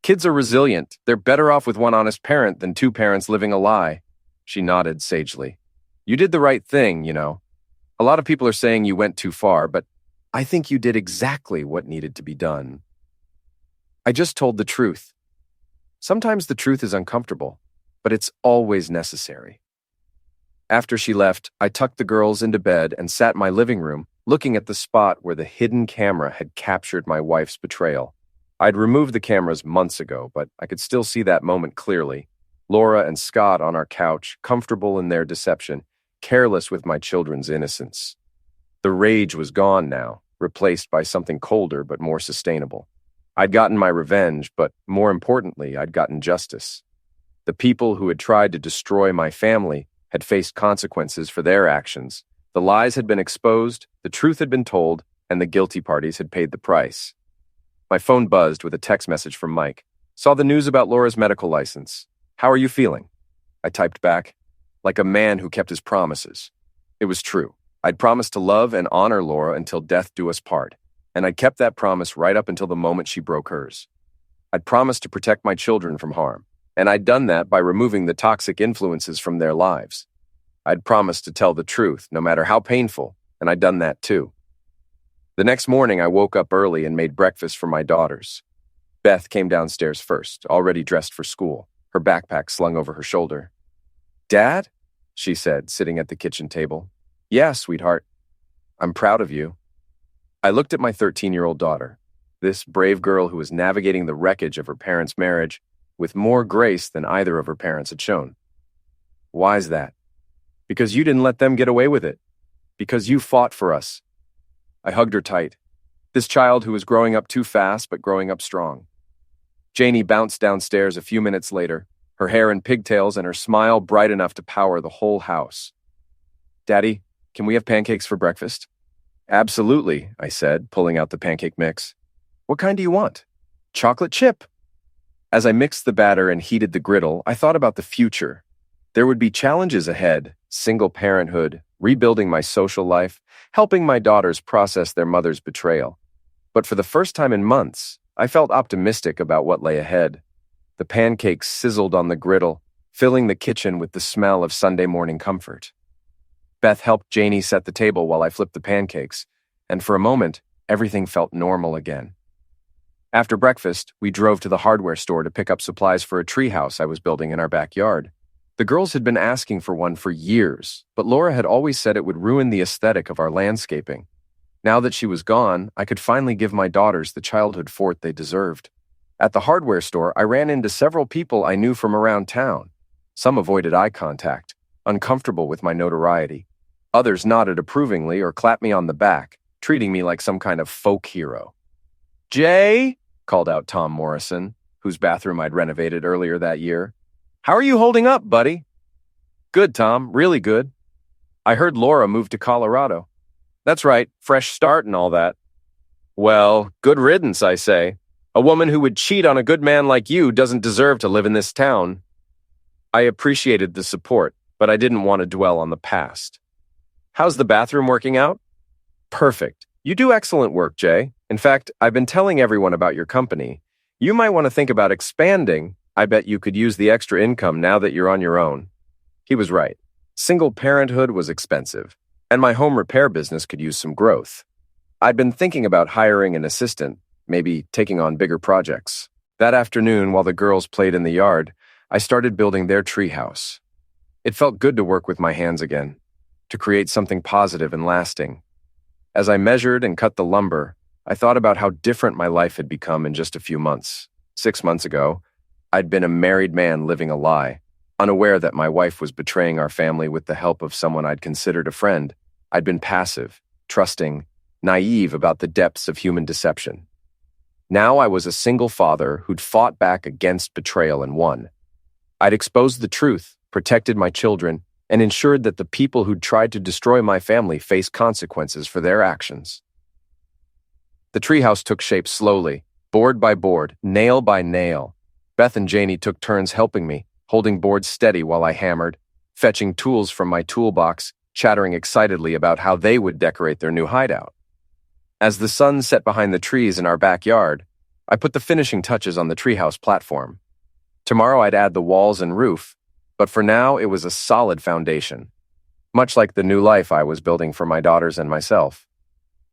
Kids are resilient. They're better off with one honest parent than 2 parents living a lie. She nodded sagely. "You did the right thing, you know. A lot of people are saying you went too far, but I think you did exactly what needed to be done. I just told the truth. Sometimes the truth is uncomfortable, but it's always necessary." After she left, I tucked the girls into bed and sat in my living room, looking at the spot where the hidden camera had captured my wife's betrayal. I'd removed the cameras months ago, but I could still see that moment clearly. Laura and Scott on our couch, comfortable in their deception, careless with my children's innocence. The rage was gone now, replaced by something colder but more sustainable. I'd gotten my revenge, but more importantly, I'd gotten justice. The people who had tried to destroy my family had faced consequences for their actions. The lies had been exposed, the truth had been told, and the guilty parties had paid the price. My phone buzzed with a text message from Mike. "Saw the news about Laura's medical license. How are you feeling?" I typed back, "Like a man who kept his promises." It was true. I'd promised to love and honor Laura until death do us part, and I'd kept that promise right up until the moment she broke hers. I'd promised to protect my children from harm, and I'd done that by removing the toxic influences from their lives. I'd promised to tell the truth, no matter how painful, and I'd done that too. The next morning, I woke up early and made breakfast for my daughters. Beth came downstairs first, already dressed for school, her backpack slung over her shoulder. "Dad?" she said, sitting at the kitchen table. "Yeah, sweetheart. I'm proud of you." I looked at my 13-year-old daughter, this brave girl who was navigating the wreckage of her parents' marriage with more grace than either of her parents had shown. "Why's that?" "Because you didn't let them get away with it. Because you fought for us." I hugged her tight. This child who was growing up too fast, but growing up strong. Janie bounced downstairs a few minutes later, her hair in pigtails and her smile bright enough to power the whole house. "Daddy, can we have pancakes for breakfast?" "Absolutely," I said, pulling out the pancake mix. "What kind do you want?" "Chocolate chip." As I mixed the batter and heated the griddle, I thought about the future. There would be challenges ahead: single parenthood, rebuilding my social life, helping my daughters process their mother's betrayal. But for the first time in months, I felt optimistic about what lay ahead. The pancakes sizzled on the griddle, filling the kitchen with the smell of Sunday morning comfort. Beth helped Janie set the table while I flipped the pancakes, and for a moment, everything felt normal again. After breakfast, we drove to the hardware store to pick up supplies for a treehouse I was building in our backyard. The girls had been asking for one for years, but Laura had always said it would ruin the aesthetic of our landscaping. Now that she was gone, I could finally give my daughters the childhood fort they deserved. At the hardware store, I ran into several people I knew from around town. Some avoided eye contact, uncomfortable with my notoriety. Others nodded approvingly or clapped me on the back, treating me like some kind of folk hero. "Jay," called out Tom Morrison, whose bathroom I'd renovated earlier that year. "How are you holding up, buddy?" "Good, Tom, really good. I heard Laura moved to Colorado." "That's right, fresh start and all that." "Well, good riddance, I say. A woman who would cheat on a good man like you doesn't deserve to live in this town." I appreciated the support, but I didn't want to dwell on the past. "How's the bathroom working out?" "Perfect. You do excellent work, Jay. In fact, I've been telling everyone about your company. You might want to think about expanding. I bet you could use the extra income now that you're on your own." He was right. Single parenthood was expensive, and my home repair business could use some growth. I'd been thinking about hiring an assistant, maybe taking on bigger projects. That afternoon, while the girls played in the yard, I started building their treehouse. It felt good to work with my hands again, to create something positive and lasting. As I measured and cut the lumber, I thought about how different my life had become in just a few months. 6 months ago, I'd been a married man living a lie, unaware that my wife was betraying our family with the help of someone I'd considered a friend. I'd been passive, trusting, naive about the depths of human deception. Now I was a single father who'd fought back against betrayal and won. I'd exposed the truth, protected my children, and ensured that the people who'd tried to destroy my family faced consequences for their actions. The treehouse took shape slowly, board by board, nail by nail. Beth and Janie took turns helping me, holding boards steady while I hammered, fetching tools from my toolbox, chattering excitedly about how they would decorate their new hideout. As the sun set behind the trees in our backyard, I put the finishing touches on the treehouse platform. Tomorrow I'd add the walls and roof, but for now it was a solid foundation, much like the new life I was building for my daughters and myself.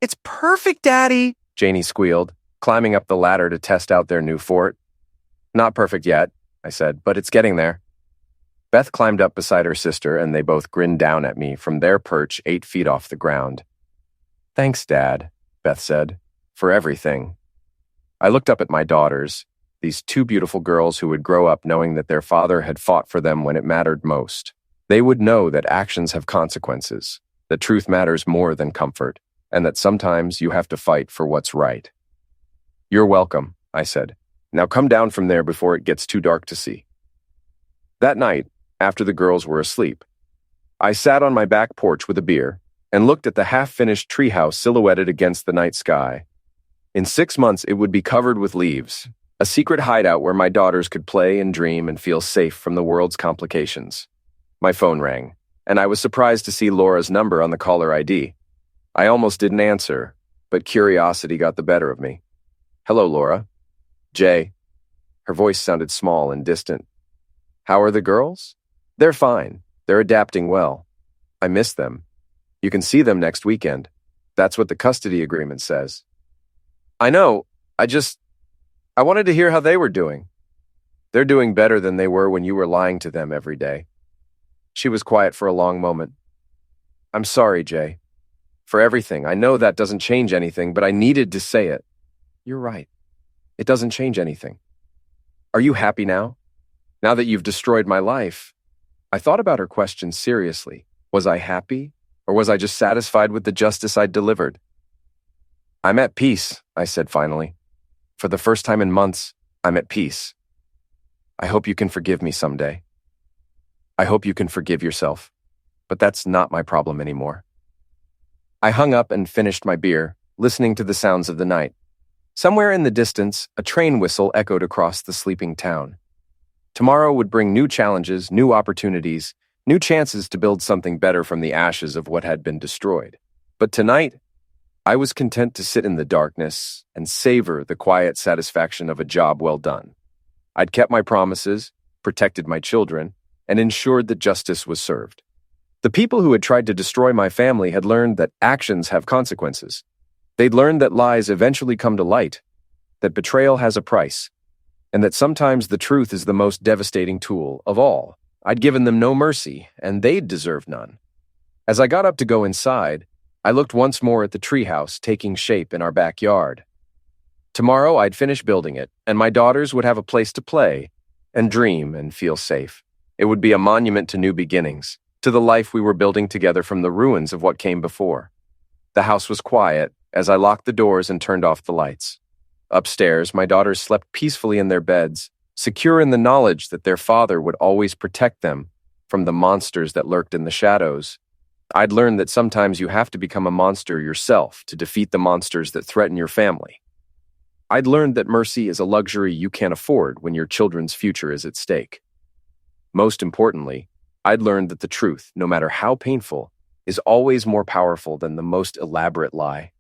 "It's perfect, Daddy," Janie squealed, climbing up the ladder to test out their new fort. "Not perfect yet," I said, "but it's getting there." Beth climbed up beside her sister, and they both grinned down at me from their perch 8 feet off the ground. "Thanks, Dad," Beth said, "for everything." I looked up at my daughters, these 2 beautiful girls who would grow up knowing that their father had fought for them when it mattered most. They would know that actions have consequences, that truth matters more than comfort, and that sometimes you have to fight for what's right. "You're welcome," I said. "Now come down from there before it gets too dark to see." That night, after the girls were asleep, I sat on my back porch with a beer and looked at the half-finished treehouse silhouetted against the night sky. In 6 months, it would be covered with leaves, a secret hideout where my daughters could play and dream and feel safe from the world's complications. My phone rang, and I was surprised to see Laura's number on the caller ID. I almost didn't answer, but curiosity got the better of me. "Hello, Laura." "Jay." Her voice sounded small and distant. "How are the girls?" "They're fine. They're adapting well. I miss them. You can see them next weekend. That's what the custody agreement says." "I know. I wanted to hear how they were doing." "They're doing better than they were when you were lying to them every day." She was quiet for a long moment. "I'm sorry, Jay. For everything. I know that doesn't change anything, but I needed to say it." "You're right. It doesn't change anything. Are you happy now? Now that you've destroyed my life?" I thought about her question seriously. Was I happy, or was I just satisfied with the justice I'd delivered? "I'm at peace," I said finally. "For the first time in months, I'm at peace. I hope you can forgive me someday. I hope you can forgive yourself, but that's not my problem anymore." I hung up and finished my beer, listening to the sounds of the night. Somewhere in the distance, a train whistle echoed across the sleeping town. Tomorrow would bring new challenges, new opportunities, new chances to build something better from the ashes of what had been destroyed. But tonight, I was content to sit in the darkness and savor the quiet satisfaction of a job well done. I'd kept my promises, protected my children, and ensured that justice was served. The people who had tried to destroy my family had learned that actions have consequences. They'd learned that lies eventually come to light, that betrayal has a price, and that sometimes the truth is the most devastating tool of all. I'd given them no mercy, and they'd deserved none. As I got up to go inside, I looked once more at the treehouse taking shape in our backyard. Tomorrow I'd finish building it, and my daughters would have a place to play and dream and feel safe. It would be a monument to new beginnings, to the life we were building together from the ruins of what came before. The house was quiet as I locked the doors and turned off the lights. Upstairs, my daughters slept peacefully in their beds, secure in the knowledge that their father would always protect them from the monsters that lurked in the shadows. I'd learned that sometimes you have to become a monster yourself to defeat the monsters that threaten your family. I'd learned that mercy is a luxury you can't afford when your children's future is at stake. Most importantly, I'd learned that the truth, no matter how painful, is always more powerful than the most elaborate lie.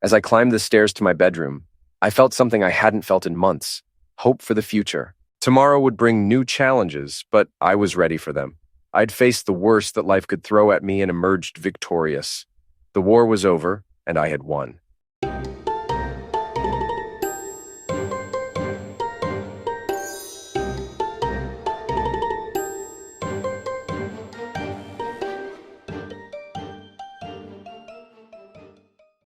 As I climbed the stairs to my bedroom, I felt something I hadn't felt in months: hope for the future. Tomorrow would bring new challenges, but I was ready for them. I'd faced the worst that life could throw at me and emerged victorious. The war was over, and I had won.